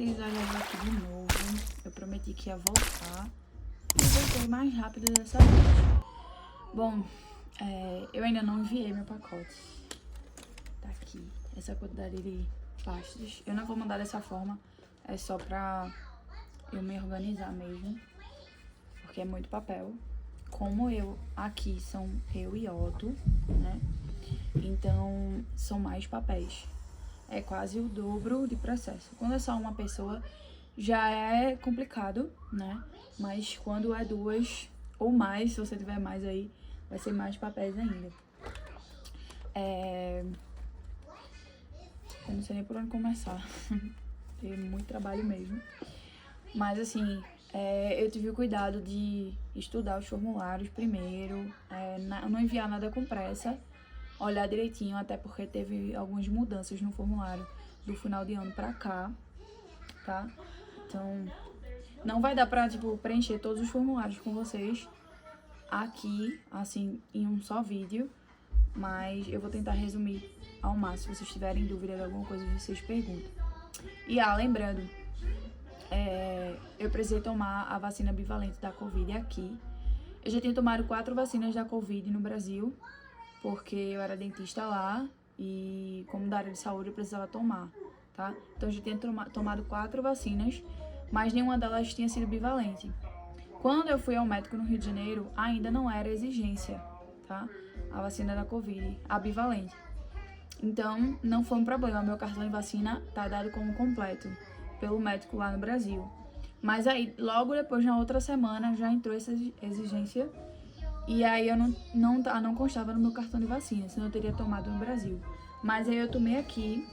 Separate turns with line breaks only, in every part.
realizar já aqui de novo. Eu prometi que ia voltar. E voltei mais rápido dessa vez. Bom, eu ainda não enviei meu pacote. Tá aqui, essa quantidade de pastas. Eu não vou mandar dessa forma, é só pra eu me organizar mesmo. Porque é muito papel. Como aqui são eu e Otto, né? Então, são mais papéis. É quase o dobro de processo. Quando é só uma pessoa, já é complicado, né? Mas quando é duas ou mais, se você tiver mais aí, vai ser mais papéis ainda. Eu não sei nem por onde começar. Tem muito trabalho mesmo. Mas assim, eu tive o cuidado de estudar os formulários primeiro, não enviar nada com pressa, olhar direitinho, até porque teve algumas mudanças no formulário do final de ano pra cá, tá? Então, não vai dar pra, preencher todos os formulários com vocês aqui, assim, em um só vídeo, mas eu vou tentar resumir ao máximo. Se vocês tiverem dúvida de alguma coisa, vocês perguntam. E, lembrando, eu precisei tomar a vacina bivalente da Covid aqui. Eu já tinha tomado 4 vacinas da Covid no Brasil, porque eu era dentista lá e, como da área de saúde, eu precisava tomar, tá? Então, eu já tinha tomado 4 vacinas, mas nenhuma delas tinha sido bivalente. Quando eu fui ao médico no Rio de Janeiro, ainda não era exigência, tá? A vacina da Covid, a bivalente. Então, não foi um problema. Meu cartão de vacina tá dado como completo pelo médico lá no Brasil. Mas aí, logo depois, na outra semana, já entrou essa exigência. E aí, eu não constava no meu cartão de vacina, senão eu teria tomado no Brasil. Mas aí, eu tomei aqui,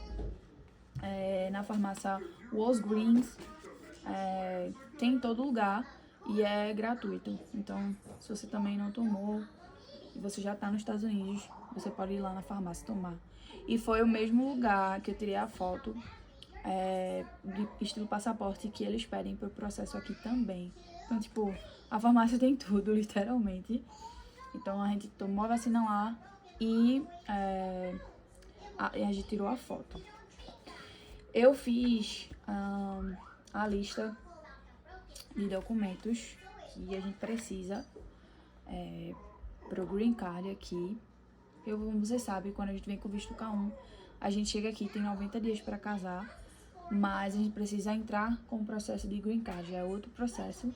na farmácia Walgreens. Tem em todo lugar e é gratuito. Então, se você também não tomou e você já tá nos Estados Unidos, você pode ir lá na farmácia tomar. E foi o mesmo lugar que eu tirei a foto de estilo passaporte que eles pedem pro processo aqui também. Então, a farmácia tem tudo, literalmente. Então, a gente tomou a vacina lá e a gente tirou a foto. Eu fiz a lista de documentos que a gente precisa pro Green Card aqui. Como você sabe, quando a gente vem com visto K1, a gente chega aqui, tem 90 dias para casar, mas a gente precisa entrar com o processo de Green Card, é outro processo,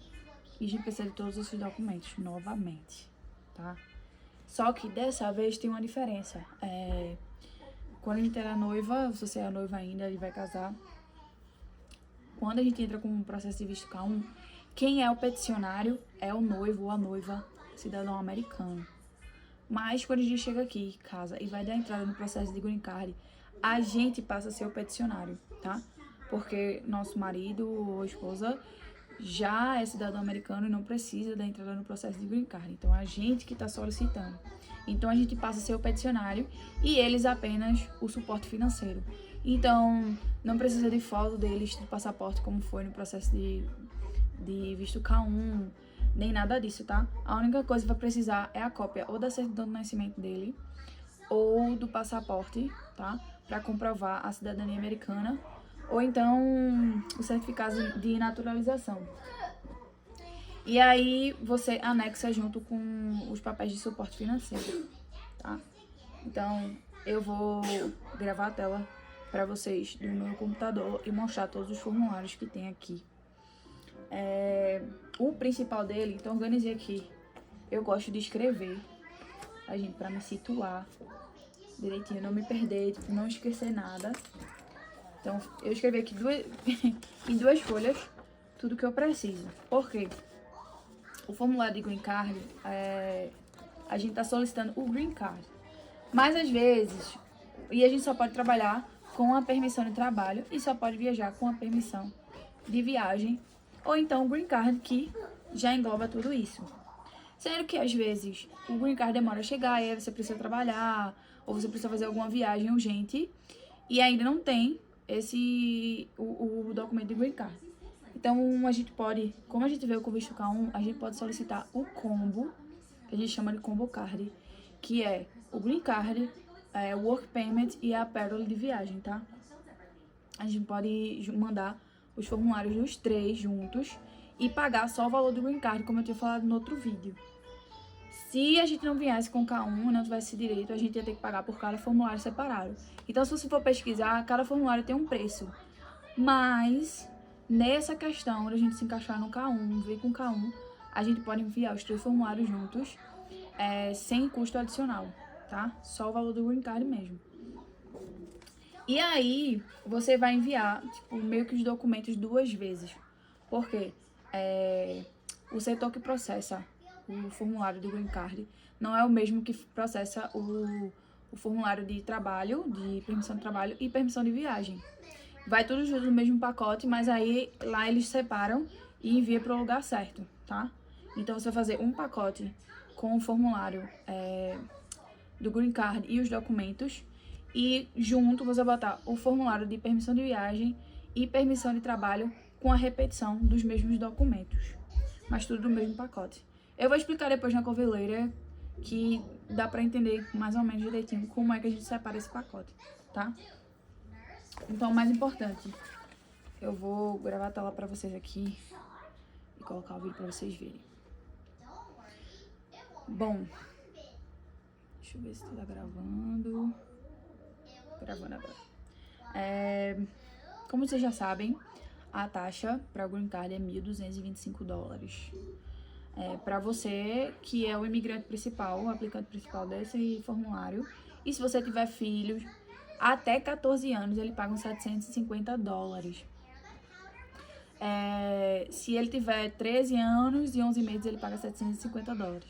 e a gente precisa de todos esses documentos novamente, tá? Só que dessa vez tem uma diferença. Quando a gente era noiva, se você é noiva ainda e vai casar, quando a gente entra com o processo de visto K1, quem é o peticionário é o noivo ou a noiva cidadão americano. Mas quando a gente chega aqui, casa, e vai dar entrada no processo de Green Card, a gente passa a ser o peticionário, tá? Porque nosso marido ou esposa já é cidadão americano e não precisa da entrada no processo de Green Card. Então, a gente que está solicitando. Então, a gente passa a ser o peticionário e eles apenas o suporte financeiro. Então, não precisa de foto deles, de passaporte, como foi no processo de visto K1, nem nada disso, tá? A única coisa que vai precisar é a cópia ou da certidão do nascimento dele ou do passaporte, tá? Pra comprovar a cidadania americana, ou então o certificado de naturalização. E aí você anexa junto com os papéis de suporte financeiro, tá? Então, eu vou gravar a tela pra vocês do meu computador e mostrar todos os formulários que tem aqui. O principal dele, então organizei aqui. Eu gosto de escrever, tá, gente? Pra me situar direitinho, não me perder, não esquecer nada. Então, eu escrevi aqui em 2 folhas tudo que eu preciso. Por quê? O formulário de Green Card, a gente tá solicitando o Green Card. Mas às vezes, e a gente só pode trabalhar com a permissão de trabalho e só pode viajar com a permissão de viagem, ou então o Green Card, que já engloba tudo isso. Sendo que, às vezes, o Green Card demora a chegar, e aí você precisa trabalhar, ou você precisa fazer alguma viagem urgente, e ainda não tem o documento de Green Card. Então, a gente pode, como a gente veio com o visto K1, a gente pode solicitar o combo, que a gente chama de combo card, que é o Green Card, o Work Permit e a Parole de viagem, tá? A gente pode mandar os formulários dos 3 juntos e pagar só o valor do Green Card, como eu tinha falado no outro vídeo. Se a gente não viesse com K1 e não tivesse direito, a gente ia ter que pagar por cada formulário separado. Então, se você for pesquisar, cada formulário tem um preço. Mas, nessa questão de a gente se encaixar no K1, vir com K1, a gente pode enviar os 3 formulários juntos, sem custo adicional, tá? Só o valor do Green Card mesmo. E aí, você vai enviar, tipo, meio que os documentos 2 vezes. Por quê? O setor que processa o formulário do Green Card não é o mesmo que processa o formulário de trabalho, de permissão de trabalho e permissão de viagem. Vai tudo junto no mesmo pacote, mas aí lá eles separam e enviam para o lugar certo, tá? Então, você vai fazer um pacote com o formulário do Green Card e os documentos, e junto você vai botar o formulário de permissão de viagem e permissão de trabalho com a repetição dos mesmos documentos, mas tudo do mesmo pacote. Eu vou explicar depois na cover letter, que dá pra entender mais ou menos direitinho como é que a gente separa esse pacote, tá? Então, o mais importante, eu vou gravar a tela pra vocês aqui e colocar o vídeo pra vocês verem. Bom, deixa eu ver se tá gravando. Gravando agora. Como vocês já sabem, a taxa para o Green Card é $1.225. Para você que é o imigrante principal, o aplicante principal desse formulário. E se você tiver filhos até 14 anos, ele paga uns $750. Se ele tiver 13 anos e 11 meses, ele paga $750.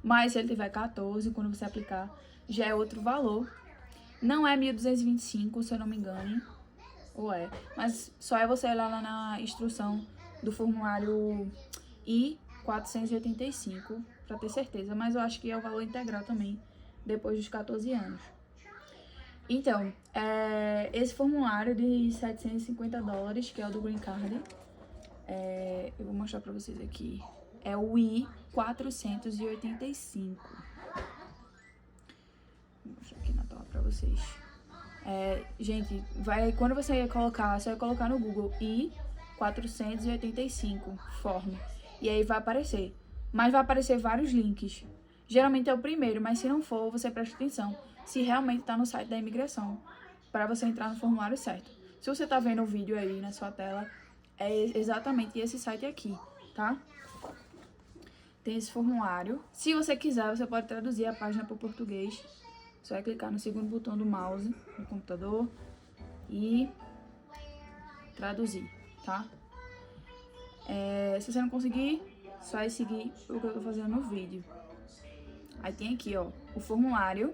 Mas se ele tiver 14, quando você aplicar, já é outro valor. Não é 1.225, se eu não me engano. Ou mas só é você olhar lá na instrução do formulário I-485 para ter certeza, mas eu acho que é o valor integral também, depois dos 14 anos. Então, esse formulário de $750, que é o do Green Card, eu vou mostrar para vocês aqui, é o I-485. Vou mostrar aqui na tela para vocês. Gente, quando você vai colocar no Google I-485 form, e aí vai aparecer. Mas vai aparecer vários links. Geralmente é o primeiro, mas se não for, você presta atenção se realmente está no site da imigração, para você entrar no formulário certo. Se você tá vendo o vídeo aí na sua tela, é exatamente esse site aqui, tá? Tem esse formulário. Se você quiser, você pode traduzir a página para o português. Você vai clicar no segundo botão do mouse no computador e traduzir, tá? Se você não conseguir, só vai seguir o que eu tô fazendo no vídeo. Aí tem aqui, ó, o formulário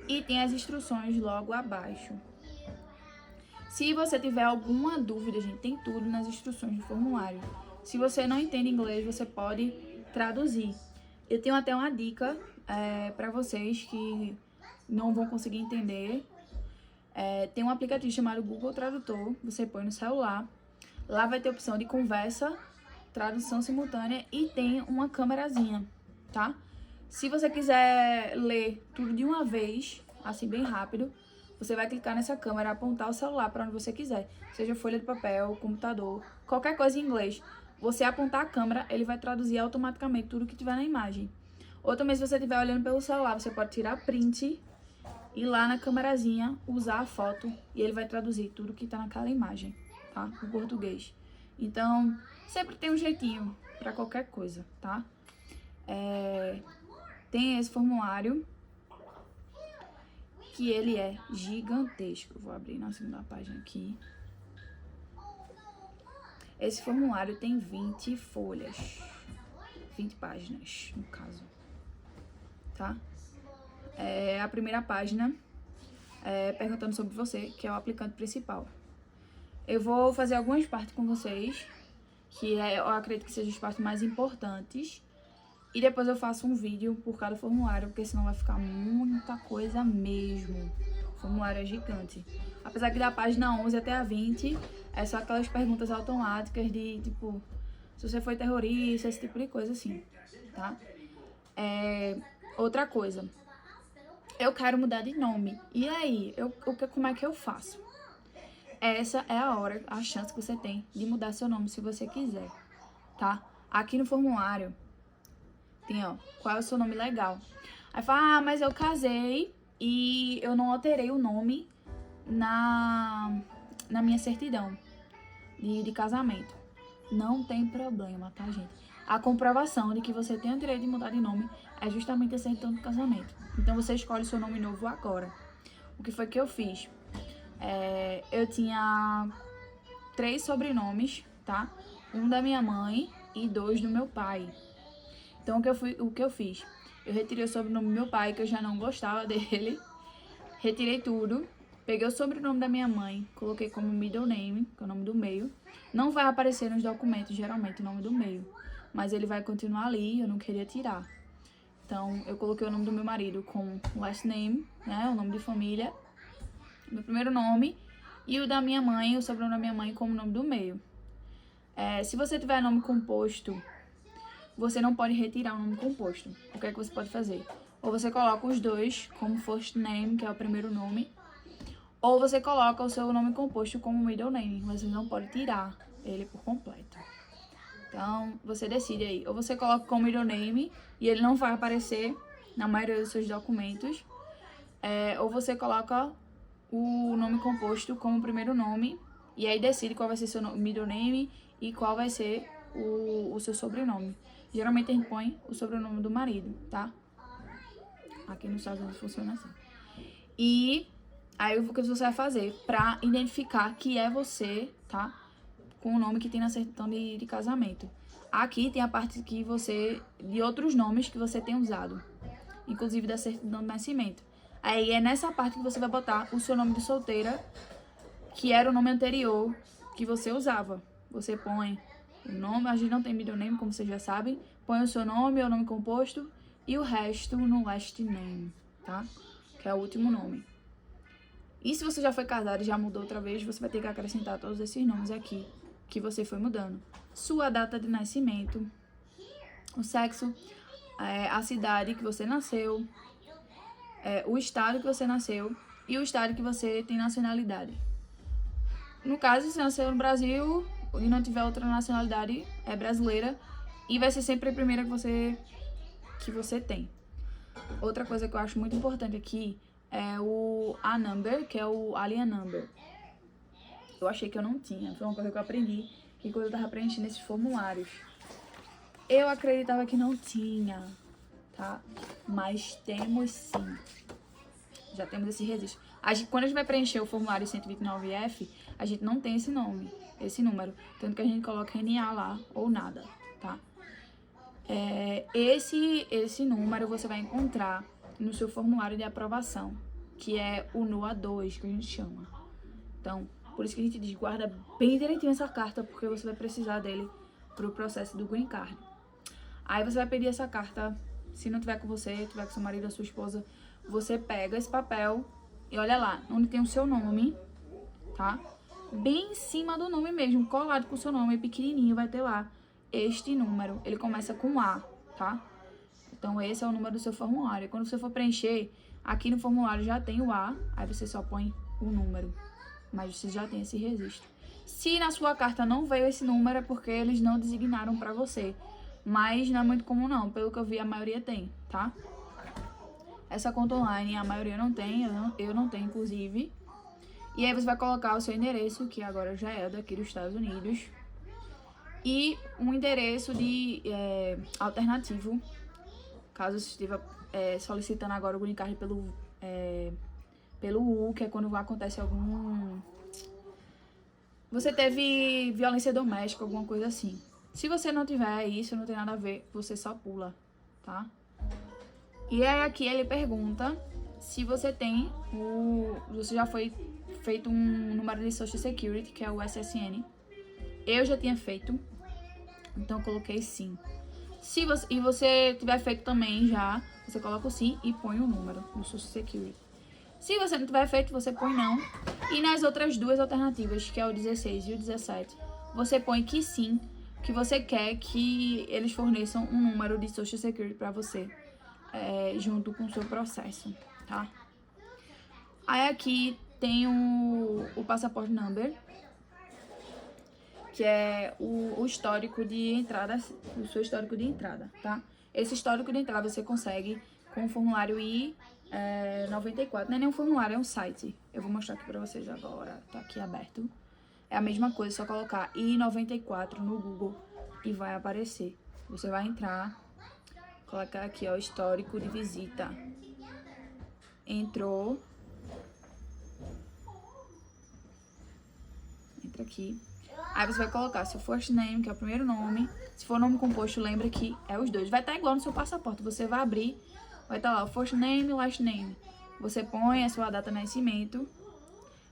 e tem as instruções logo abaixo. Se você tiver alguma dúvida, gente, tem tudo nas instruções do formulário. Se você não entende inglês, você pode traduzir. Eu tenho até uma dica para vocês que não vão conseguir entender. Tem um aplicativo chamado Google Tradutor, você põe no celular, lá vai ter a opção de conversa, tradução simultânea e tem uma câmerazinha, tá? Se você quiser ler tudo de uma vez, assim bem rápido, você vai clicar nessa câmera, apontar o celular para onde você quiser, seja folha de papel, computador, qualquer coisa em inglês. Você apontar a câmera, ele vai traduzir automaticamente tudo que tiver na imagem. Ou também, se você estiver olhando pelo celular, você pode tirar print, ir lá na câmerazinha, usar a foto e ele vai traduzir tudo que tá naquela imagem, tá? Em português. Então, sempre tem um jeitinho pra qualquer coisa, tá? Tem esse formulário, que ele é gigantesco. Vou abrir na segunda página aqui. Esse formulário tem 20 folhas. 20 páginas, no caso. Tá? A primeira página perguntando sobre você, que é o aplicante principal. Eu vou fazer algumas partes com vocês, que eu acredito que sejam as partes mais importantes. E depois eu faço um vídeo por cada formulário, porque senão vai ficar muita coisa mesmo. O formulário é gigante. Apesar que da página 11 até a 20, é só aquelas perguntas automáticas de, tipo, se você foi terrorista, esse tipo de coisa assim, tá? Outra coisa. Eu quero mudar de nome. E aí, como é que eu faço? essa é a hora, a chance que você tem de mudar seu nome se você quiser, tá? Aqui no formulário tem, ó, qual é o seu nome legal. Aí fala, mas eu casei e eu não alterei o nome na minha certidão de casamento. Não tem problema, tá, gente? A comprovação de que você tem o direito de mudar de nome é justamente a certidão de casamento. Então, você escolhe seu nome novo agora. O que foi que eu fiz? Eu tinha 3 sobrenomes, tá? Um da minha mãe e 2 do meu pai. Então, o que eu fiz? Eu retirei o sobrenome do meu pai, que eu já não gostava dele. Retirei tudo. Peguei o sobrenome da minha mãe, coloquei como middle name, que é o nome do meio. Não vai aparecer nos documentos, geralmente, o nome do meio. Mas ele vai continuar ali, eu não queria tirar. Então, eu coloquei o nome do meu marido com last name, né, o nome de família, meu primeiro nome, e o da minha mãe, o sobrenome da minha mãe, como nome do meio. Se você tiver nome composto, você não pode retirar o nome composto. O que é que você pode fazer? Ou você coloca os dois como first name, que é o primeiro nome, ou você coloca o seu nome composto como middle name, mas você não pode tirar ele por completo. Então, você decide aí. Ou você coloca como middle name e ele não vai aparecer na maioria dos seus documentos. Ou você coloca o nome composto como primeiro nome e aí decide qual vai ser seu middle name e qual vai ser o seu sobrenome. Geralmente a gente põe o sobrenome do marido, tá? Aqui nos Estados Unidos funciona assim. E aí o que você vai fazer pra identificar que é você, tá? Com o nome que tem na certidão de casamento. Aqui tem a parte que de outros nomes que você tem usado, inclusive da certidão de nascimento. Aí é nessa parte que você vai botar o seu nome de solteira, que era o nome anterior que você usava. Você põe o nome, a gente não tem middle name, como vocês já sabem. Põe o seu nome, o nome composto, e o resto no last name, tá? Que é o último nome. E se você já foi casado e já mudou outra vez, você vai ter que acrescentar todos esses nomes aqui que você foi mudando. Sua data de nascimento, o sexo, a cidade que você nasceu, o estado que você nasceu e o estado que você tem nacionalidade. No caso, se você nasceu no Brasil e não tiver outra nacionalidade, é brasileira e vai ser sempre a primeira que você tem. Outra coisa que eu acho muito importante aqui é o A-Number, que é o Alien Number. Eu achei que eu não tinha, foi uma coisa que eu aprendi que quando eu tava preenchendo esses formulários. Eu acreditava que não tinha, tá? Mas temos sim. Já temos esse registro. Quando a gente vai preencher o formulário 129F, a gente não tem esse nome, esse número. Tanto que a gente coloca NA lá ou nada, tá? Esse número você vai encontrar no seu formulário de aprovação, que é o NOA2, que a gente chama. Então, por isso que a gente diz, guarda bem direitinho essa carta, porque você vai precisar dele pro processo do Green Card. Aí você vai pedir essa carta, se não tiver com você, tiver com seu marido ou sua esposa, você pega esse papel e olha lá, onde tem o seu nome, tá? Bem em cima do nome mesmo, colado com o seu nome, pequenininho, vai ter lá este número. Ele começa com A, tá? Então, esse é o número do seu formulário. Quando você for preencher, aqui no formulário já tem o A, aí você só põe o número. Mas você já tem esse registro. Se na sua carta não veio esse número, é porque eles não designaram pra você. Mas não é muito comum não, pelo que eu vi a maioria tem, tá? Essa conta online a maioria não tem, eu não tenho inclusive. E aí você vai colocar o seu endereço, que agora já é daqui dos Estados Unidos. E um endereço alternativo, caso você esteja solicitando agora o Green Card pelo U, que é quando acontece algum... Você teve violência doméstica, alguma coisa assim. Se você não tiver isso, não tem nada a ver, você só pula, tá? E aí aqui ele pergunta se você tem você já foi feito um número de Social Security, que é o SSN. Eu já tinha feito, então eu coloquei sim. Se você tiver feito também já, você coloca o sim e põe o número do Social Security. Se você não tiver feito, você põe não. E nas outras duas alternativas, que é o 16 e o 17, você põe que sim, que você quer que eles forneçam um número de Social Security para você, junto com o seu processo, tá? Aí aqui tem o passaporte number, que é o histórico de entrada, o seu histórico de entrada, tá? Esse histórico de entrada você consegue com o formulário I-94. Não é nem um formulário, é um site. Eu vou mostrar aqui pra vocês agora, tá aqui aberto. É a mesma coisa, só colocar I-94 no Google e vai aparecer. Você vai entrar, colocar aqui, ó, histórico de visita. Entrou. Entra aqui. Aí você vai colocar seu first name, que é o primeiro nome. Se for nome composto, lembra que é os dois. Vai estar igual no seu passaporte. Você vai abrir, vai estar lá o first name e last name. Você põe a sua data de nascimento.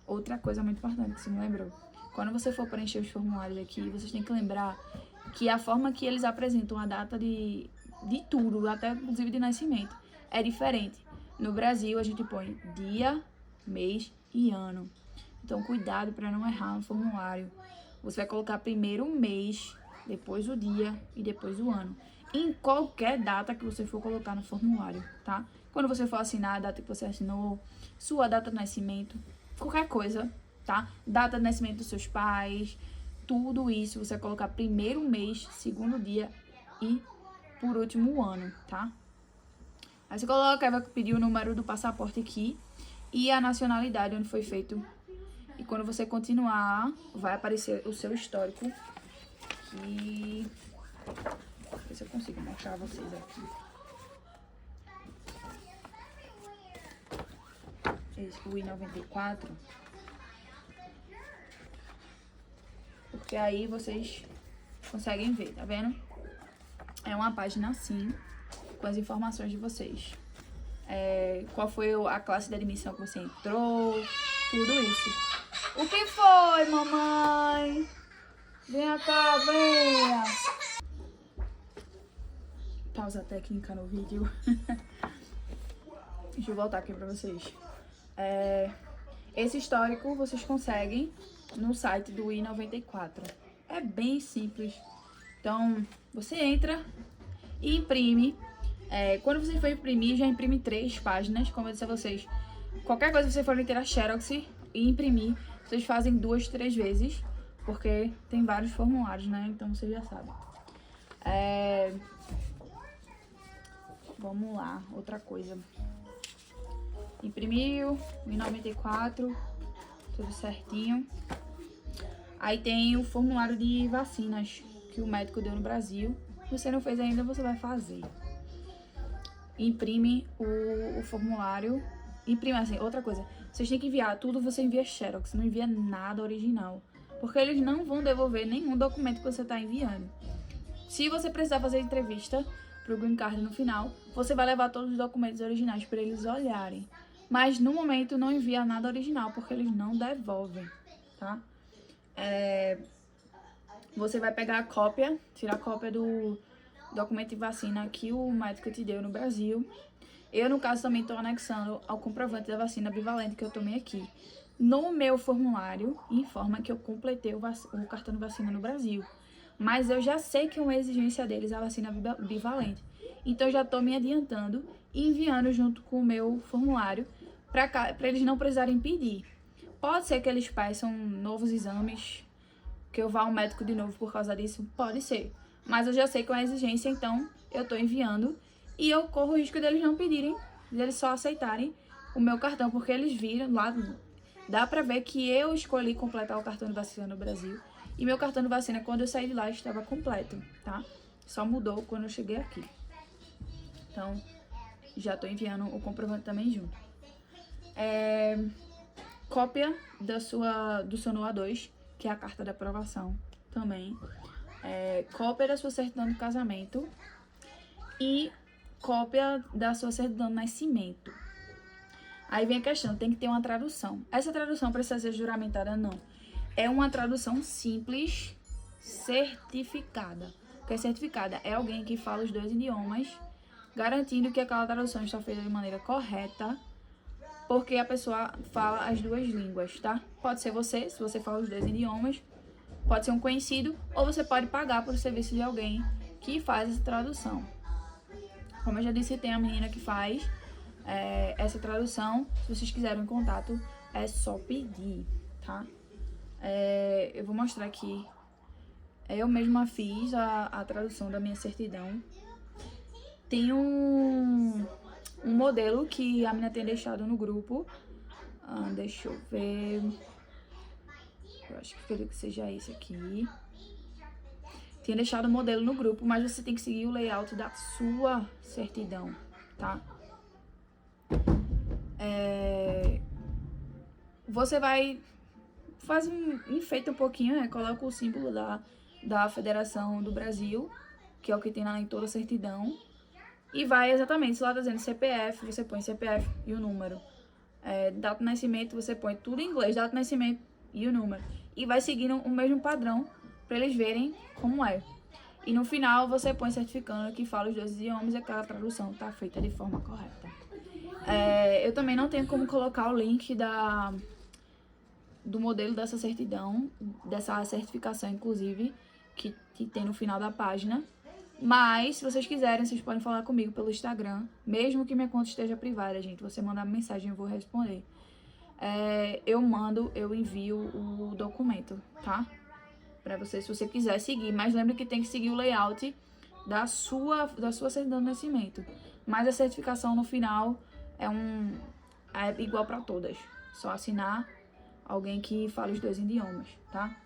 Outra coisa muito importante que você não lembrou. Quando você for preencher os formulários aqui, vocês têm que lembrar que a forma que eles apresentam a data de tudo, até inclusive de nascimento, é diferente. No Brasil, a gente põe dia, mês e ano. Então, cuidado para não errar no formulário. Você vai colocar primeiro o mês, depois o dia e depois o ano. Em qualquer data que você for colocar no formulário, tá? Quando você for assinar, a data que você assinou, sua data de nascimento, qualquer coisa, tá? Data de nascimento dos seus pais, tudo isso você vai colocar primeiro o mês, segundo dia e, por último, o ano, tá? Aí você coloca, aí vai pedir o número do passaporte aqui e a nacionalidade onde foi feito. E quando você continuar, vai aparecer o seu histórico. Que... Deixa eu ver se eu consigo mostrar a vocês aqui. Esse, o I-94. Porque aí vocês conseguem ver, tá vendo? É uma página assim, com as informações de vocês. Qual foi a classe de admissão que você entrou, tudo isso. O que foi, mamãe? Venha cá, venha. Pausa técnica no vídeo. Deixa eu voltar aqui pra vocês. Esse histórico vocês conseguem no site do I-94. É bem simples. Então, você entra e imprime. Quando você for imprimir, já imprime 3 páginas. Como eu disse a vocês, qualquer coisa que você for tirar xerox e imprimir, vocês fazem 2, 3 vezes, porque tem vários formulários, né? Então vocês já sabem. Vamos lá, outra coisa. Imprimiu, I-94, tudo certinho. Aí tem o formulário de vacinas que o médico deu no Brasil. Se você não fez ainda, você vai fazer. Imprime o formulário. Imprime assim, outra coisa. Vocês têm que enviar tudo, você envia xerox, não envia nada original. Porque eles não vão devolver nenhum documento que você está enviando. Se você precisar fazer entrevista pro Green Card no final, você vai levar todos os documentos originais para eles olharem. Mas no momento não envia nada original, porque eles não devolvem, tá? Você vai pegar a cópia, tirar a cópia do documento de vacina que o médico te deu no Brasil. Eu, no caso, também estou anexando ao comprovante da vacina bivalente que eu tomei aqui. No meu formulário, informa que eu completei o cartão de vacina no Brasil. Mas eu já sei que é uma exigência deles a vacina bivalente. Então, eu já estou me adiantando e enviando junto com o meu formulário para eles não precisarem pedir. Pode ser que eles peçam novos exames, que eu vá ao médico de novo por causa disso? Pode ser. Mas eu já sei que é uma exigência, então eu estou enviando. E eu corro o risco deles não pedirem, deles só aceitarem o meu cartão, porque eles viram lá, dá pra ver que eu escolhi completar o cartão de vacina no Brasil. E meu cartão de vacina, quando eu saí de lá, estava completo, tá? Só mudou quando eu cheguei aqui. Então, já tô enviando o comprovante também junto. Cópia do seu NOA2, que é a carta de aprovação também. Cópia da sua certidão de casamento e cópia da sua certidão de nascimento. Aí vem a questão, tem que ter uma tradução. Essa tradução precisa ser juramentada? Não. É uma tradução simples, certificada. O que é certificada? É alguém que fala os 2 idiomas, garantindo que aquela tradução está feita de maneira correta, porque a pessoa fala as 2 línguas, tá? Pode ser você, se você fala os 2 idiomas, pode ser um conhecido, ou você pode pagar por o serviço de alguém que faz essa tradução. Como eu já disse, tem a menina que faz essa tradução. Se vocês quiserem um contato, é só pedir, tá? Eu vou mostrar aqui. Eu mesma fiz a tradução da minha certidão. Tem um modelo que a menina tem deixado no grupo. Deixa eu ver. Eu acho que queria que seja esse aqui. Tinha deixado o modelo no grupo, mas você tem que seguir o layout da sua certidão, tá? Você vai enfeita um pouquinho, né? Coloca o símbolo da Federação do Brasil, que é o que tem lá em toda a certidão. E vai exatamente, se lá tá dizendo CPF, você põe CPF e o número. Data de nascimento, você põe tudo em inglês, data de nascimento e o número. E vai seguindo o mesmo padrão para eles verem como é. E no final você põe certificando que fala os 2 idiomas e aquela tradução tá feita de forma correta. Eu também não tenho como colocar o link do modelo dessa certidão, dessa certificação, inclusive, que tem no final da página. Mas, se vocês quiserem, vocês podem falar comigo pelo Instagram, mesmo que minha conta esteja privada, gente. Você mandar mensagem, eu vou responder. Eu envio o documento, tá? Pra você, se você quiser seguir. Mas lembre que tem que seguir o layout da sua certidão de nascimento. Mas a certificação no final é igual pra todas. Só assinar alguém que fala os 2 idiomas, tá?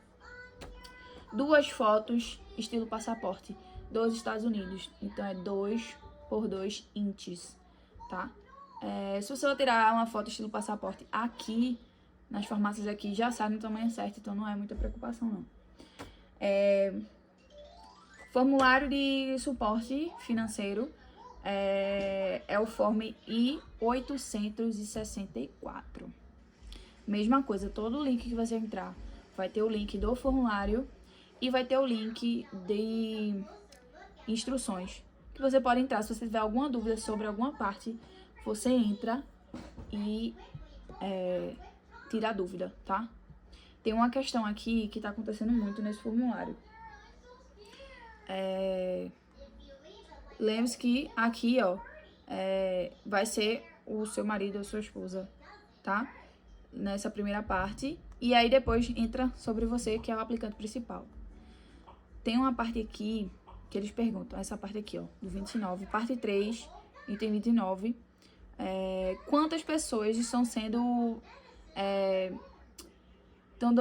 2 fotos, estilo passaporte, dos Estados Unidos. Então, é 2x2 inches, tá? Se você for tirar uma foto estilo passaporte aqui, nas farmácias aqui, já sabe o tamanho certo, então não é muita preocupação, não. Formulário de suporte financeiro é o Form I-864. Mesma coisa, todo link que você entrar vai ter o link do formulário e vai ter o link de instruções que você pode entrar. Se você tiver alguma dúvida sobre alguma parte, você entra e tira a dúvida, tá? Tem uma questão aqui que tá acontecendo muito nesse formulário. Lembre-se que aqui, ó, vai ser o seu marido ou sua esposa, tá? Nessa primeira parte. E aí depois entra sobre você, que é o aplicante principal. Tem uma parte aqui que eles perguntam, essa parte aqui, ó, do 29, parte 3, item 29. Quantas pessoas estão sendo...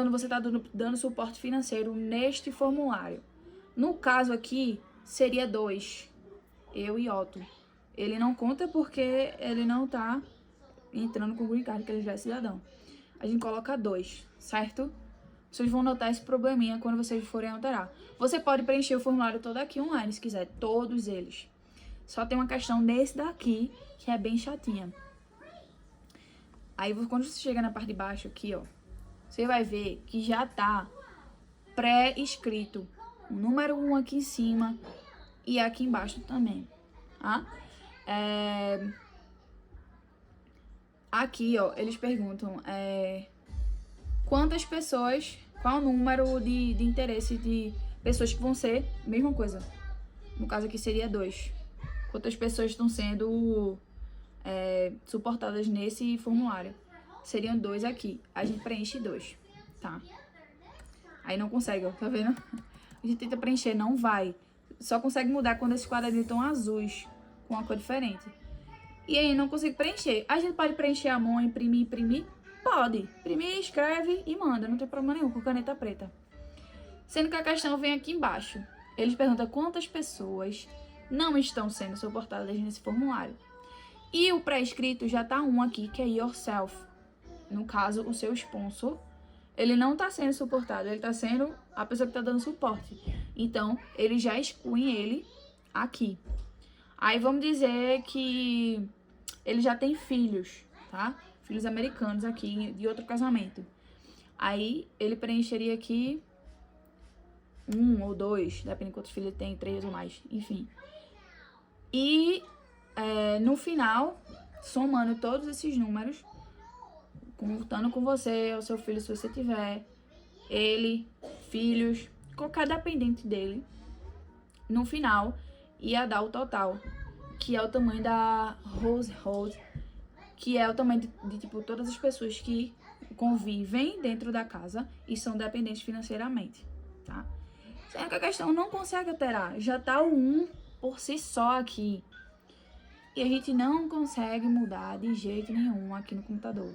você tá dando suporte financeiro neste formulário. No caso aqui, seria 2. Eu e Otto. Ele não conta porque ele não tá entrando com o green card, que ele já é cidadão. A gente coloca 2, certo? Vocês vão notar esse probleminha quando vocês forem alterar. Você pode preencher o formulário todo aqui online, se quiser. Todos eles. Só tem uma questão desse daqui, que é bem chatinha. Aí, quando você chega na parte de baixo aqui, ó, você vai ver que já tá pré-escrito o número 1 aqui em cima e aqui embaixo também, tá? Aqui, ó, eles perguntam quantas pessoas, qual o número de interesse de pessoas que vão ser, mesma coisa. No caso aqui seria 2. Quantas pessoas estão sendo suportadas nesse formulário? Seriam 2 aqui. A gente preenche 2, tá? Aí não consegue, ó, tá vendo? A gente tenta preencher, não vai. Só consegue mudar quando esses quadradinhos estão azuis, com uma cor diferente. E aí não consigo preencher. A gente pode preencher a mão, imprimir? Pode. Imprimir, escreve e manda. Não tem problema nenhum com caneta preta. Sendo que a questão vem aqui embaixo. Eles perguntam quantas pessoas não estão sendo suportadas nesse formulário. E o pré-escrito já tá um aqui, que é yourself. No caso, o seu sponsor. Ele não tá sendo suportado. Ele tá sendo a pessoa que tá dando suporte. Então, eles já excluem ele aqui. Aí vamos dizer que ele já tem filhos, tá? Filhos americanos aqui, de outro casamento. Aí ele preencheria aqui 1 ou 2, depende de quantos filhos ele tem, 3 ou mais, enfim. E no final, somando todos esses números, contando com você, o seu filho, se você tiver, ele, filhos, qualquer dependente dele, no final ia dar o total, que é o tamanho da household, que é o tamanho de tipo, todas as pessoas que convivem dentro da casa e são dependentes financeiramente, tá? Sendo que a questão não consegue alterar, já tá o 1 por si só aqui. E a gente não consegue mudar de jeito nenhum aqui no computador.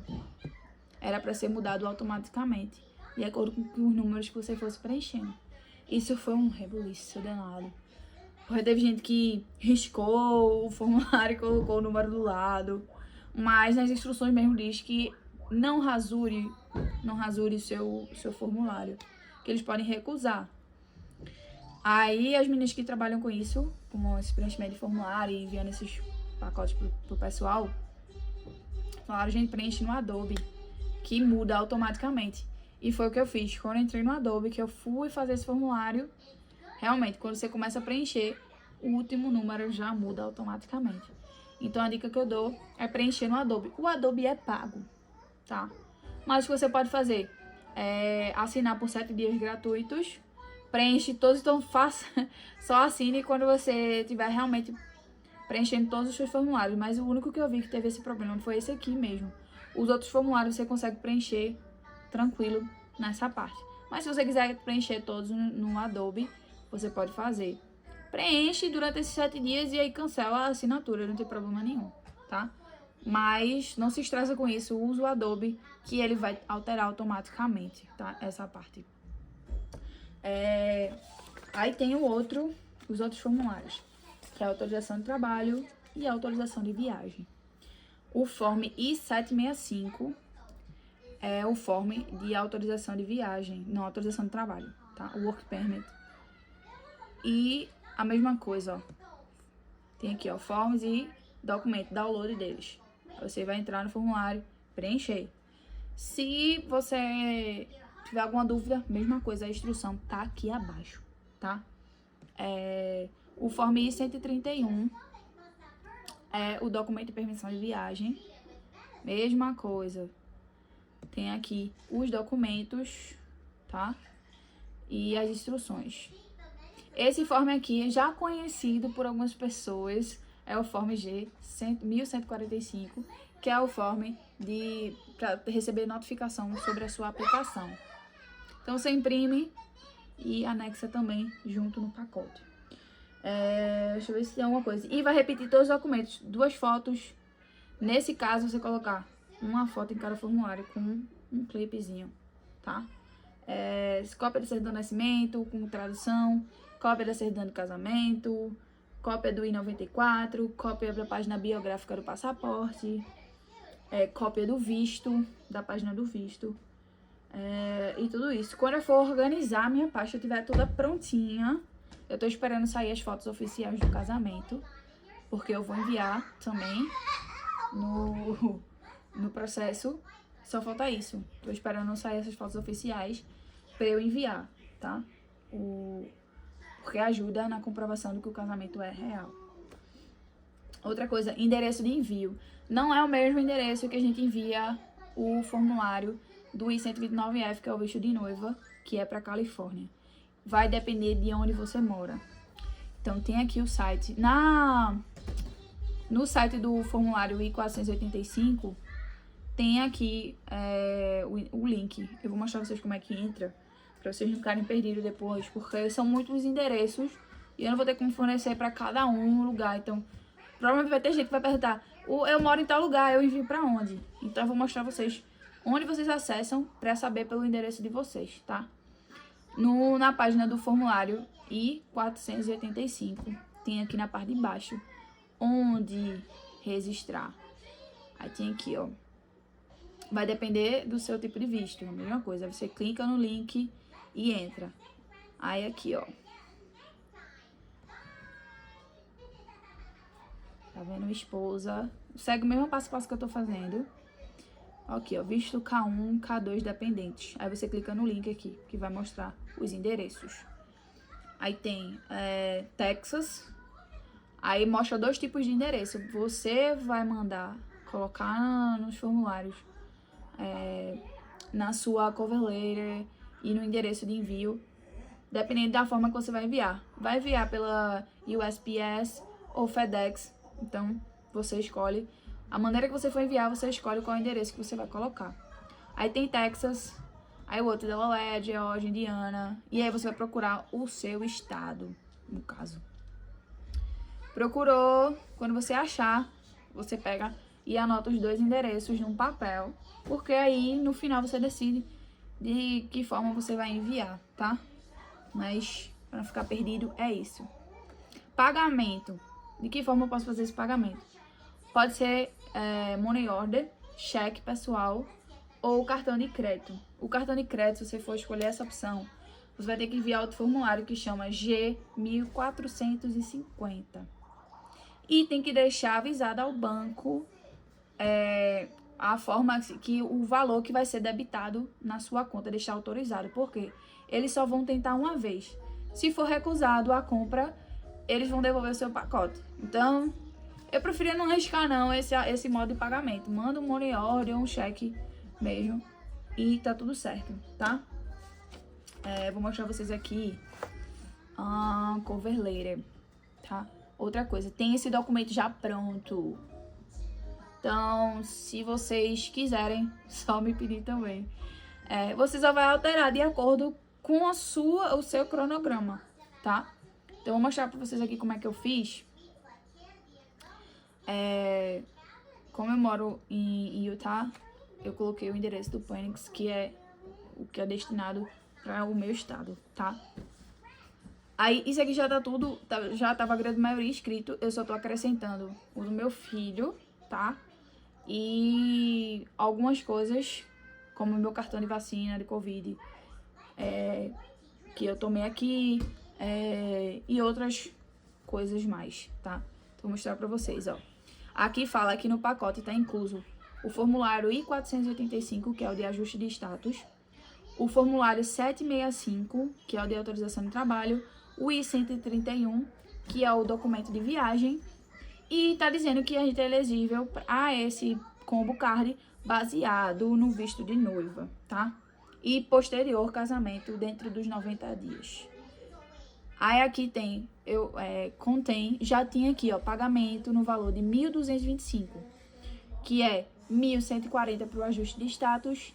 Era para ser mudado automaticamente, de acordo com os números que você fosse preenchendo. Isso foi um rebuliço danado. Porque teve gente que riscou o formulário e colocou o número do lado. Mas nas instruções mesmo diz que não rasure seu formulário, que eles podem recusar. Aí as meninas que trabalham com isso, com esse preenchimento de formulário e enviando esses pacotes pro pessoal, falaram, gente, preenche no Adobe, que muda automaticamente. E foi o que eu fiz. Quando eu entrei no Adobe, que eu fui fazer esse formulário, realmente, quando você começa a preencher, o último número já muda automaticamente. Então, a dica que eu dou é preencher no Adobe. O Adobe é pago, tá? Mas o que você pode fazer é assinar por 7 dias gratuitos, preenche todos, então faça, só assine quando você estiver realmente preenchendo todos os seus formulários. Mas o único que eu vi que teve esse problema foi esse aqui mesmo. Os outros formulários você consegue preencher tranquilo nessa parte. Mas se você quiser preencher todos no Adobe, você pode fazer. Preenche durante esses 7 dias e aí cancela a assinatura, não tem problema nenhum, tá? Mas não se estressa com isso, usa o Adobe, que ele vai alterar automaticamente, tá? Essa parte. Aí tem os outros formulários, que é a autorização de trabalho e a autorização de viagem. O Form I-765 é o form de autorização de viagem, não autorização de trabalho, tá? O Work Permit. E a mesma coisa, ó. Tem aqui, ó, forms e documento, download deles. Aí você vai entrar no formulário, preencher. Se você tiver alguma dúvida, mesma coisa, a instrução tá aqui abaixo, tá? O Form I-131 é o documento de permissão de viagem. Mesma coisa. Tem aqui os documentos, tá? E as instruções. Esse form aqui, já conhecido por algumas pessoas, é o Form G 1145, que é o form para receber notificação sobre a sua aplicação. Então, você imprime e anexa também junto no pacote. Deixa eu ver se tem alguma coisa. E vai repetir todos os documentos, 2 fotos. Nesse caso, você colocar uma foto em cada formulário com um clipezinho, tá? Cópia da certidão de nascimento com tradução, cópia da certidão de casamento, cópia do I-94, cópia da página biográfica do passaporte, cópia do visto, da página do visto, e tudo isso. Quando eu for organizar a minha pasta, eu tiver toda prontinha, eu tô esperando sair as fotos oficiais do casamento, porque eu vou enviar também no processo. Só falta isso. Tô esperando sair essas fotos oficiais pra eu enviar, tá? Porque ajuda na comprovação do que o casamento é real. Outra coisa, endereço de envio. Não é o mesmo endereço que a gente envia o formulário do I-129F, que é o visto de noiva, que é pra Califórnia. Vai depender de onde você mora. Então, tem aqui o site. No site do formulário I-485, tem aqui o link. Eu vou mostrar pra vocês como é que entra, pra vocês não ficarem perdidos depois, porque são muitos endereços e eu não vou ter como fornecer pra cada um lugar. Então, provavelmente vai ter gente que vai perguntar, eu moro em tal lugar, eu envio pra onde? Então, eu vou mostrar pra vocês onde vocês acessam pra saber pelo endereço de vocês, tá? Na página do formulário I-485, tem aqui na parte de baixo, onde registrar. Aí tem aqui, ó. Vai depender do seu tipo de visto, a mesma coisa. Você clica no link e entra. Aí aqui, ó. Tá vendo? Esposa. Segue o mesmo passo a passo que eu tô fazendo. Aqui, ó. Visto K1, K2 dependentes. Aí você clica no link aqui, que vai mostrar os endereços. Aí tem Texas. Aí mostra 2 tipos de endereço. Você vai mandar colocar nos formulários, na sua cover letter e no endereço de envio, dependendo da forma que você vai enviar. Vai enviar pela USPS ou FedEx, então você escolhe. A maneira que você for enviar, você escolhe qual endereço que você vai colocar. Aí tem Texas, aí o outro Delaware, Geórgia, Indiana. E aí você vai procurar o seu estado, no caso. Procurou, quando você achar, você pega e anota os 2 endereços num papel, porque aí no final você decide de que forma você vai enviar, tá? Mas para não ficar perdido, é isso. Pagamento. De que forma eu posso fazer esse pagamento? Pode ser money order, cheque pessoal ou cartão de crédito. O cartão de crédito, se você for escolher essa opção, você vai ter que enviar outro formulário que chama G1450. E tem que deixar avisado ao banco a forma que o valor que vai ser debitado na sua conta, deixar autorizado. Por quê? Eles só vão tentar uma vez. Se for recusado a compra, eles vão devolver o seu pacote. Então, eu preferia não arriscar não esse modo de pagamento. Manda um money order, um cheque mesmo. E tá tudo certo, tá? Vou mostrar vocês aqui a cover letter, tá? Outra coisa, tem esse documento já pronto. Então, se vocês quiserem, só me pedir também. Você só vai alterar de acordo com o seu cronograma, tá? Então, eu vou mostrar pra vocês aqui como é que eu fiz. Como eu moro em Utah, eu coloquei o endereço do Phoenix, que é o que é destinado para o meu estado, tá? Aí, isso aqui já tá tudo, já tava a grande maioria escrito, eu só tô acrescentando o do meu filho, tá? E algumas coisas, como o meu cartão de vacina de Covid, que eu tomei aqui, e outras coisas mais, tá? Então, vou mostrar pra vocês, ó. Aqui fala que no pacote tá incluso o formulário I-485, que é o de ajuste de status, o formulário 765, que é o de autorização de trabalho, o I-131, que é o documento de viagem, e tá dizendo que a gente é elegível a esse combo card baseado no visto de noiva, tá? E posterior casamento dentro dos 90 dias. Aí aqui tem, já tinha aqui, ó, pagamento no valor de 1.225, que é 1.140 para o ajuste de status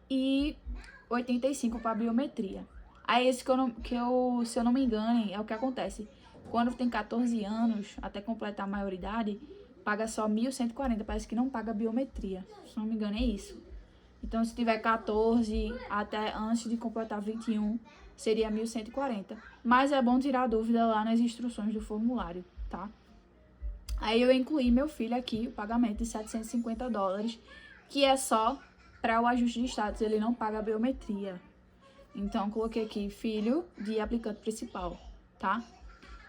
e 85 para a biometria. Aí esse se eu não me engano, é o que acontece. Quando tem 14 anos, até completar a maioridade, paga só 1.140, parece que não paga biometria. Se não me engano, é isso. Então, se tiver 14 até antes de completar 21, seria 1.140. Mas é bom tirar a dúvida lá nas instruções do formulário, tá? Aí eu incluí meu filho aqui, o pagamento de $750, que é só para o ajuste de status, ele não paga a biometria. Então, coloquei aqui filho de aplicante principal, tá?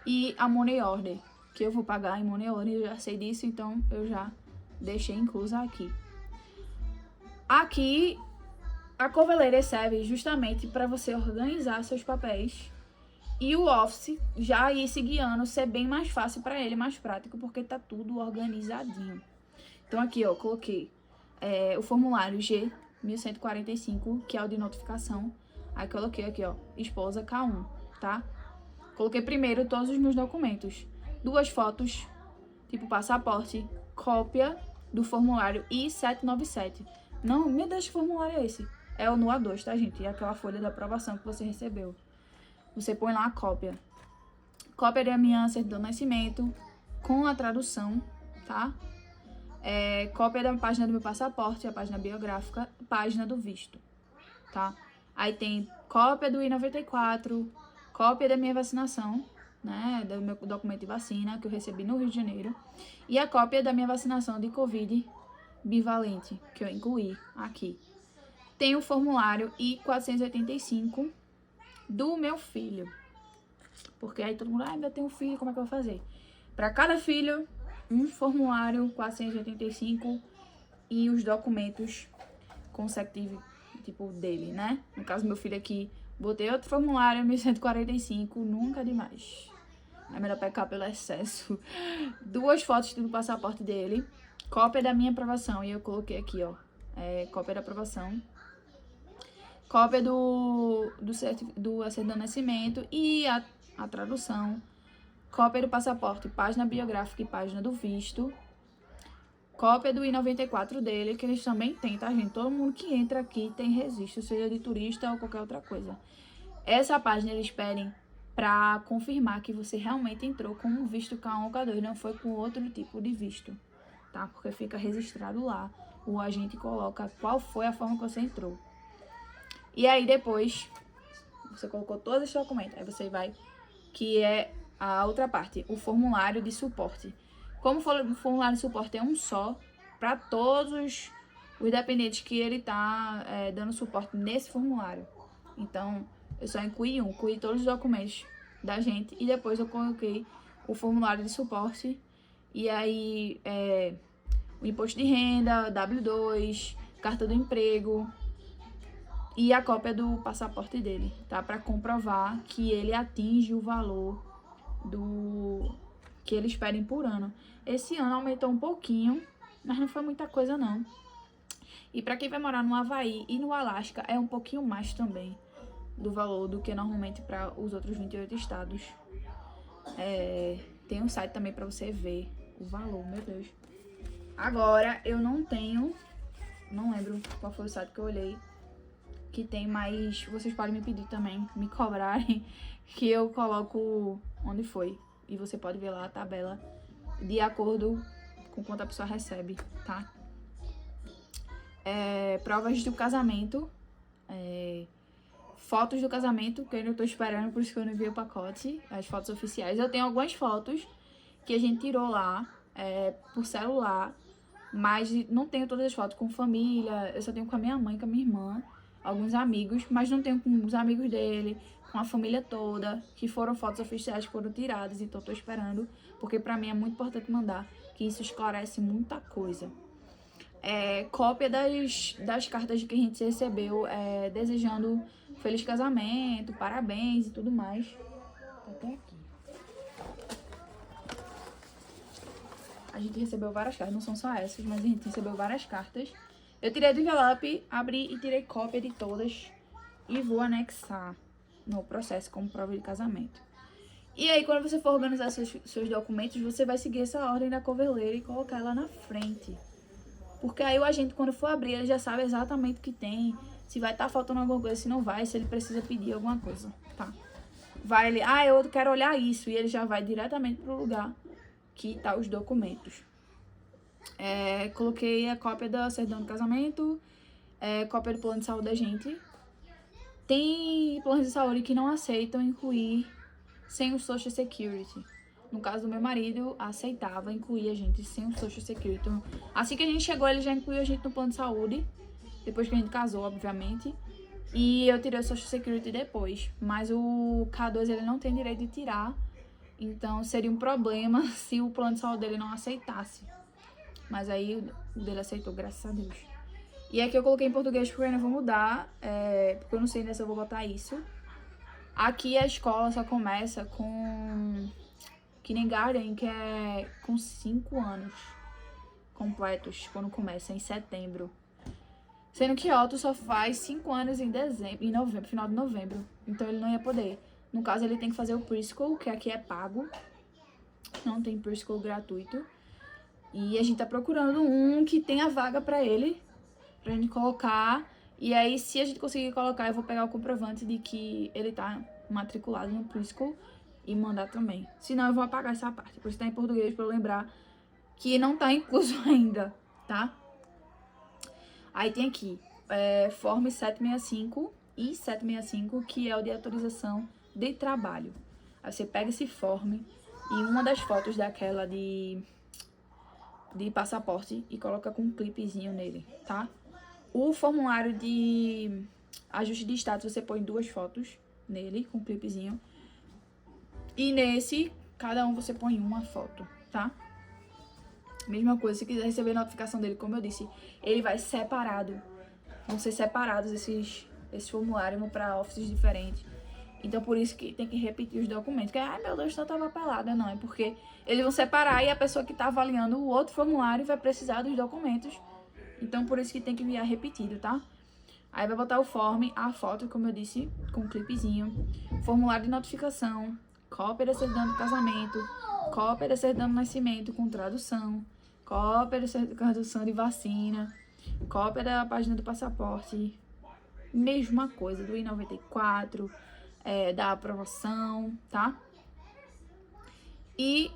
E a money order, que eu vou pagar em money order, eu já sei disso, então eu já deixei inclusa aqui. Aqui, a cover letter serve justamente para você organizar seus papéis e o office já ir se guiando, ser bem mais fácil para ele, mais prático, porque tá tudo organizadinho. Então aqui, ó, coloquei o formulário G1145, que é o de notificação. Aí coloquei aqui, ó, esposa K1, tá? Coloquei primeiro todos os meus documentos. 2 fotos, tipo passaporte, cópia do formulário I-797. Não, meu Deus, que formulário é esse? É o no A2, tá, gente? É aquela folha da aprovação que você recebeu. Você põe lá a cópia. Cópia da minha certidão de nascimento, com a tradução, tá? Cópia da página do meu passaporte, a página biográfica, página do visto, tá? Aí tem cópia do I-94, cópia da minha vacinação, né? Do meu documento de vacina, que eu recebi no Rio de Janeiro. E a cópia da minha vacinação de Covid bivalente, que eu incluí aqui. Tem o formulário I-485 do meu filho. Porque aí todo mundo, eu tenho um filho, como é que eu vou fazer? Para cada filho, um formulário 485 e os documentos consecutivos, tipo, dele, né? No caso, meu filho aqui, botei outro formulário, 1145, nunca demais. É melhor pecar pelo excesso. 2 fotos do passaporte dele, cópia da minha aprovação, e eu coloquei aqui, ó, cópia da aprovação, cópia do certidão de nascimento e a tradução, cópia do passaporte, página biográfica e página do visto, cópia do I-94 dele, que eles também têm, tá, gente? Todo mundo que entra aqui tem registro, seja de turista ou qualquer outra coisa. Essa página eles pedem pra confirmar que você realmente entrou com um visto K1 ou K2, não foi com outro tipo de visto, tá? Porque fica registrado lá. O agente coloca qual foi a forma que você entrou. E aí depois, você colocou todos os documentos, aí você vai, que é a outra parte, o formulário de suporte. Como o formulário de suporte é um só, para todos os dependentes que ele tá dando suporte nesse formulário. Então, eu só incluí todos os documentos da gente e depois eu coloquei o formulário de suporte. E aí, o imposto de renda, W2, carta do emprego e a cópia do passaporte dele, tá? Para comprovar que ele atinge o valor que eles pedem por ano. Esse ano aumentou um pouquinho, mas não foi muita coisa não. E para quem vai morar no Havaí e no Alasca é um pouquinho mais também do valor do que normalmente para os outros 28 estados. Tem um site também para você ver o valor, meu Deus. Agora eu não lembro qual foi o site que eu olhei, que tem mais, vocês podem me pedir também, me cobrarem, que eu coloco onde foi. E você pode ver lá a tabela de acordo com quanto a pessoa recebe, tá? Provas do casamento, fotos do casamento, que eu ainda tô esperando, por isso que eu não enviei o pacote, as fotos oficiais. Eu tenho algumas fotos que a gente tirou lá, por celular, mas não tenho todas as fotos com família, eu só tenho com a minha mãe, com a minha irmã, alguns amigos, mas não tenho com os amigos dele, com a família toda, que foram fotos oficiais que foram tiradas, então tô esperando, porque pra mim é muito importante mandar, que isso esclarece muita coisa. Cópia das cartas que a gente recebeu, desejando feliz casamento, parabéns e tudo mais. Tá até aqui. A gente recebeu várias cartas, não são só essas, mas a gente recebeu várias cartas. Eu tirei do envelope, abri e tirei cópia de todas e vou anexar no processo como prova de casamento. E aí, quando você for organizar seus documentos, você vai seguir essa ordem da cover letter e colocar ela na frente. Porque aí o agente, quando for abrir, ele já sabe exatamente o que tem, se vai estar faltando alguma coisa, se não vai, se ele precisa pedir alguma coisa, tá? Vai ele, eu quero olhar isso, e ele já vai diretamente pro lugar que tá os documentos. Coloquei a cópia da certidão do casamento, cópia do plano de saúde da gente. Tem planos de saúde que não aceitam incluir sem o Social Security. No caso do meu marido, aceitava incluir a gente sem o Social Security. Então, assim que a gente chegou, ele já incluiu a gente no plano de saúde. Depois que a gente casou, obviamente. E eu tirei o Social Security depois. Mas o K2 ele não tem direito de tirar. Então seria um problema se o plano de saúde dele não aceitasse. Mas aí o dele aceitou, graças a Deus. E aqui eu coloquei em português porque eu ainda vou mudar. Porque eu não sei ainda se eu vou botar isso. Aqui a escola só começa com kindergarten, que é com 5 anos completos, quando começa, em setembro. Sendo que Otto só faz 5 anos em novembro, final de novembro. Então ele não ia poder. No caso, ele tem que fazer o preschool, que aqui é pago. Não tem preschool gratuito. E a gente tá procurando um que tenha vaga pra ele, pra gente colocar. E aí, se a gente conseguir colocar, eu vou pegar o comprovante de que ele tá matriculado no preschool e mandar também. Senão, eu vou apagar essa parte. Por isso tá em português, pra eu lembrar que não tá incluso ainda, tá? Aí tem aqui, Form 765 e 765, que é o de autorização de trabalho. Aí você pega esse form e uma das fotos daquela de passaporte e coloca com um clipezinho nele, tá? O formulário de ajuste de status, você põe 2 fotos nele, com um clipezinho. E nesse, cada um você põe uma foto, tá? Mesma coisa, se quiser receber notificação dele, como eu disse, ele vai separado. Vão ser separados esses formulários, vão para offices diferentes. Então, por isso que tem que repetir os documentos. Porque, meu Deus, tanta papelada. Não, é porque eles vão separar e a pessoa que tá avaliando o outro formulário vai precisar dos documentos. Então, por isso que tem que enviar repetido, tá? Aí vai botar o form, a foto, como eu disse, com um clipezinho. Formulário de notificação, cópia da certidão do casamento, cópia da certidão do nascimento com tradução, cópia da certificação de vacina, cópia da página do passaporte, mesma coisa, do I-94, da aprovação, tá? E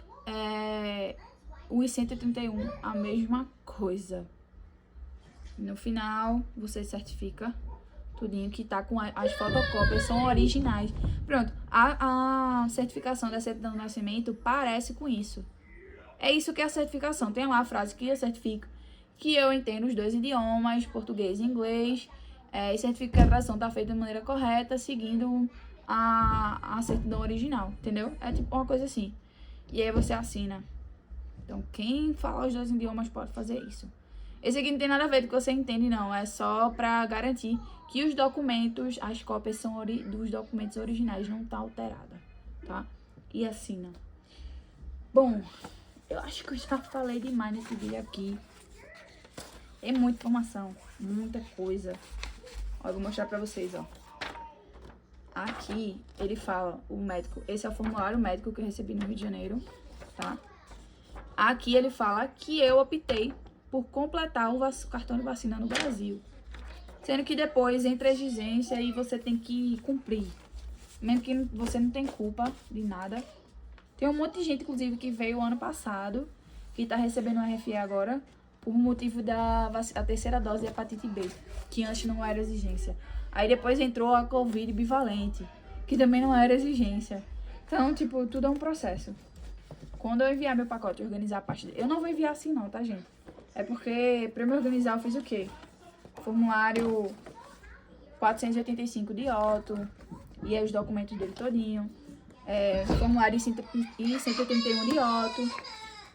o I-131, a mesma coisa. No final, você certifica tudinho que tá com as fotocópias, são originais. Pronto, a certificação da certidão de nascimento parece com isso. É isso que é a certificação. Tem lá a frase que eu certifico que eu entendo os 2 idiomas, português e inglês, e certifico que a gravação está feita de maneira correta, seguindo a certidão original, entendeu? É tipo uma coisa assim. E aí você assina. Então, quem fala os 2 idiomas pode fazer isso. Esse aqui não tem nada a ver com o que você entende, não. É só para garantir que os documentos, as cópias são dos documentos originais, não tá alterada, tá? E assina. Bom, eu acho que eu já falei demais nesse vídeo aqui. É muita informação, muita coisa. Ó, eu vou mostrar pra vocês, ó. Aqui, ele fala, o médico, esse é o formulário médico que eu recebi no Rio de Janeiro, tá? Aqui ele fala que eu optei por completar o cartão de vacina no Brasil. Sendo que depois entra a exigência e você tem que cumprir. Mesmo que você não tem culpa de nada. Tem um monte de gente, inclusive, que veio ano passado, que tá recebendo o RFE agora, por motivo da a terceira dose de hepatite B, que antes não era exigência. Aí depois entrou a Covid bivalente, que também não era exigência. Então, tipo, tudo é um processo. Quando eu enviar meu pacote e organizar a parte dele, eu não vou enviar assim não, tá, gente? É porque, pra me organizar, eu fiz o quê? Formulário 485 de Otto, e aí os documentos dele todinho. Formulário I-131 de Otto,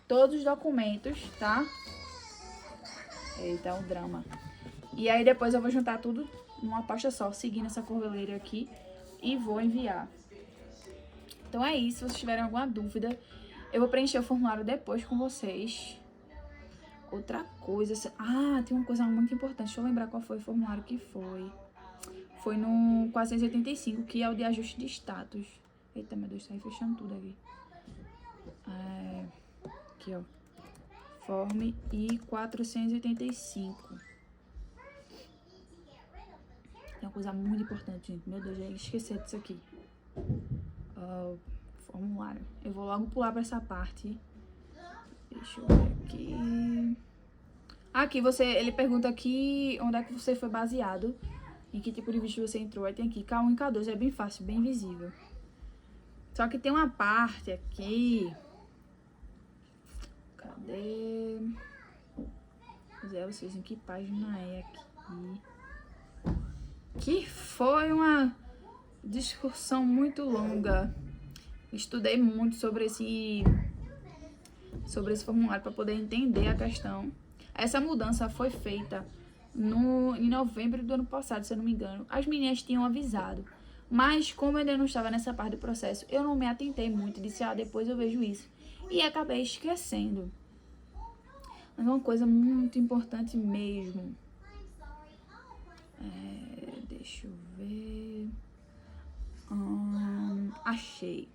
todos os documentos, tá? Eita, é um drama. E aí depois eu vou juntar tudo numa pasta só, seguindo essa curveleira aqui, e vou enviar. Então é isso, se vocês tiverem alguma dúvida, eu vou preencher o formulário depois com vocês. Outra coisa, tem uma coisa muito importante, deixa eu lembrar qual foi o formulário que foi. Foi no 485, que é o de ajuste de status. Eita, meu Deus, tá aí fechando tudo aqui. Aqui, ó. Form I-485. Tem uma coisa muito importante, gente. Meu Deus, já ia esquecer disso aqui. Formulário. Eu vou logo pular pra essa parte. Deixa eu ver aqui. Aqui, ele pergunta aqui onde é que você foi baseado. Em que tipo de visto você entrou. Aí tem aqui K1 e K2. É bem fácil, bem visível. Só que tem uma parte aqui. Cadê? Vocês em que página é aqui? Que foi uma discussão muito longa. Estudei muito sobre esse formulário para poder entender a questão. Essa mudança foi feita em novembro do ano passado, se eu não me engano. As meninas tinham avisado, mas como eu ainda não estava nessa parte do processo, eu não me atentei muito, disse, depois eu vejo isso. E acabei esquecendo. Mas é uma coisa muito importante mesmo. Deixa eu ver. Achei.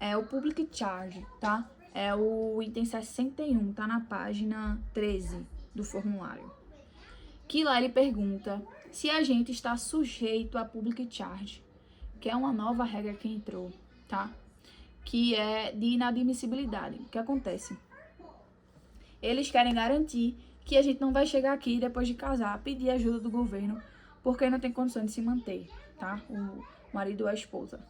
É o Public Charge, tá? É o item 61, tá na página 13 do formulário. Que lá ele pergunta se a gente está sujeito a Public Charge, que é uma nova regra que entrou, tá? Que é de inadmissibilidade. O que acontece? Eles querem garantir que a gente não vai chegar aqui depois de casar, pedir ajuda do governo, porque não tem condição de se manter, tá? O marido ou a esposa,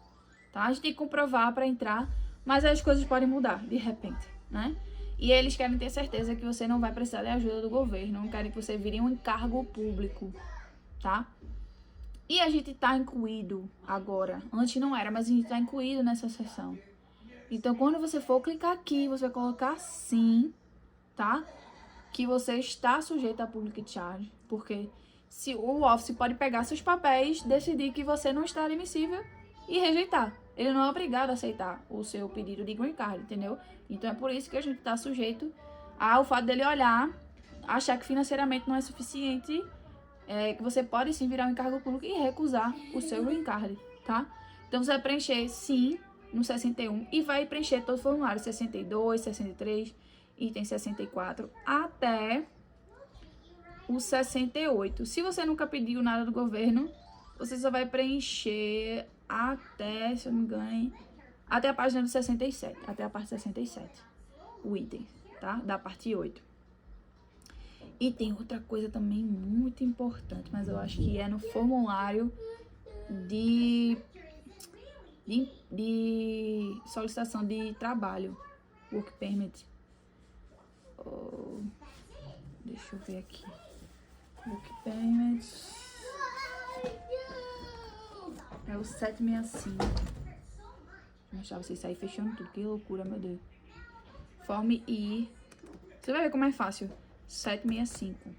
tá? A gente tem que comprovar para entrar, mas as coisas podem mudar de repente, né? E eles querem ter certeza que você não vai precisar de ajuda do governo, não querem que você vire um encargo público, tá? E a gente tá incluído agora. Antes não era, mas a gente tá incluído nessa seção. Então, quando você for clicar aqui, você vai colocar sim, tá? Que você está sujeito a Public Charge, porque se o Office pode pegar seus papéis, decidir que você não está admissível e rejeitar. Ele não é obrigado a aceitar o seu pedido de Green Card, entendeu? Então é por isso que a gente está sujeito ao fato dele olhar, achar que financeiramente não é suficiente, que você pode sim virar um encargo público e recusar o seu Green Card, tá? Então você vai preencher sim no 61 e vai preencher todo o formulário, 62, 63 item 64, até o 68. Se você nunca pediu nada do governo, você só vai preencher até, se eu não me engano, até a página do 67, até a parte 67, o item, tá? Da parte 8. E tem outra coisa também muito importante, mas eu acho que é no formulário de solicitação de trabalho, work permit. Deixa eu ver aqui. Work permit é o 765. Vou mostrar vocês sair fechando tudo. Que loucura, meu Deus. Form I. Você vai ver como é fácil. 765.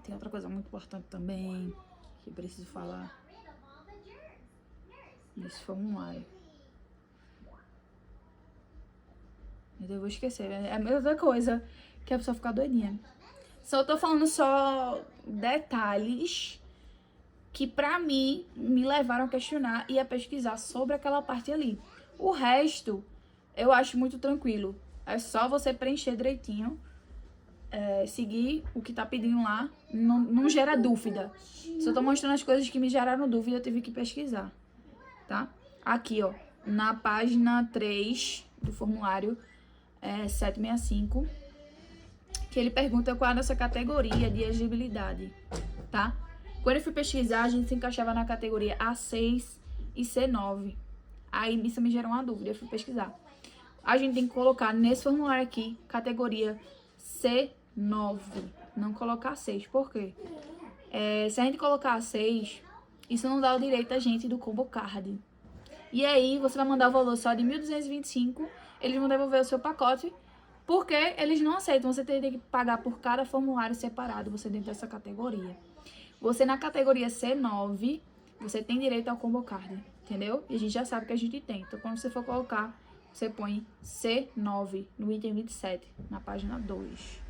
Tem outra coisa muito importante também que eu preciso falar nesse formulário. Mas eu vou esquecer. É a mesma coisa que a pessoa ficar doidinha. Só tô falando só detalhes que pra mim me levaram a questionar e a pesquisar sobre aquela parte ali. O resto eu acho muito tranquilo. É só você preencher direitinho, seguir o que tá pedindo lá, não gera dúvida. Se eu tô mostrando as coisas que me geraram dúvida, eu tive que pesquisar, tá? Aqui, ó, na página 3 do formulário 765, que ele pergunta qual é a nossa categoria de elegibilidade, tá? Quando eu fui pesquisar, a gente se encaixava na categoria A6 e C9. Aí isso me gerou uma dúvida, eu fui pesquisar. A gente tem que colocar nesse formulário aqui, categoria C9, não colocar 6. Por quê? Se a gente colocar 6, isso não dá o direito a gente do combo card. E aí, você vai mandar o valor só de 1.225, eles vão devolver o seu pacote, porque eles não aceitam. Você tem que pagar por cada formulário separado, você dentro dessa categoria. Você na categoria C9, você tem direito ao combo card, entendeu? E a gente já sabe que a gente tem. Então, quando você for colocar, você põe C9 no item 27, na página 2,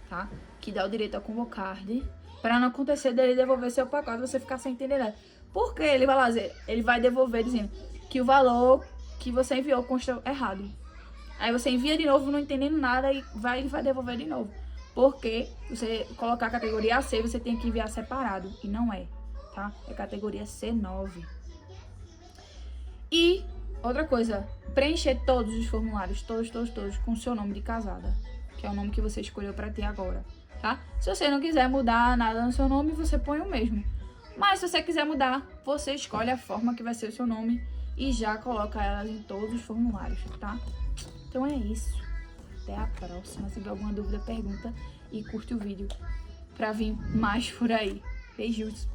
tá? Que dá o direito ao combo card, para não acontecer dele devolver seu pacote, você ficar sem entender nada. Por que ele vai lá dizer? Ele vai devolver dizendo que o valor que você enviou consta errado. Aí você envia de novo, não entendendo nada, e ele vai devolver de novo. Porque você colocar a categoria AC, você tem que enviar separado. E não é, tá? É categoria C9. E outra coisa, preencher todos os formulários, todos, com o seu nome de casada. Que é o nome que você escolheu pra ter agora, tá? Se você não quiser mudar nada no seu nome, você põe o mesmo. Mas se você quiser mudar, você escolhe a forma que vai ser o seu nome e já coloca elas em todos os formulários, tá? Então é isso. Até a próxima. Se tiver alguma dúvida, pergunta e curte o vídeo pra vir mais por aí. Beijos!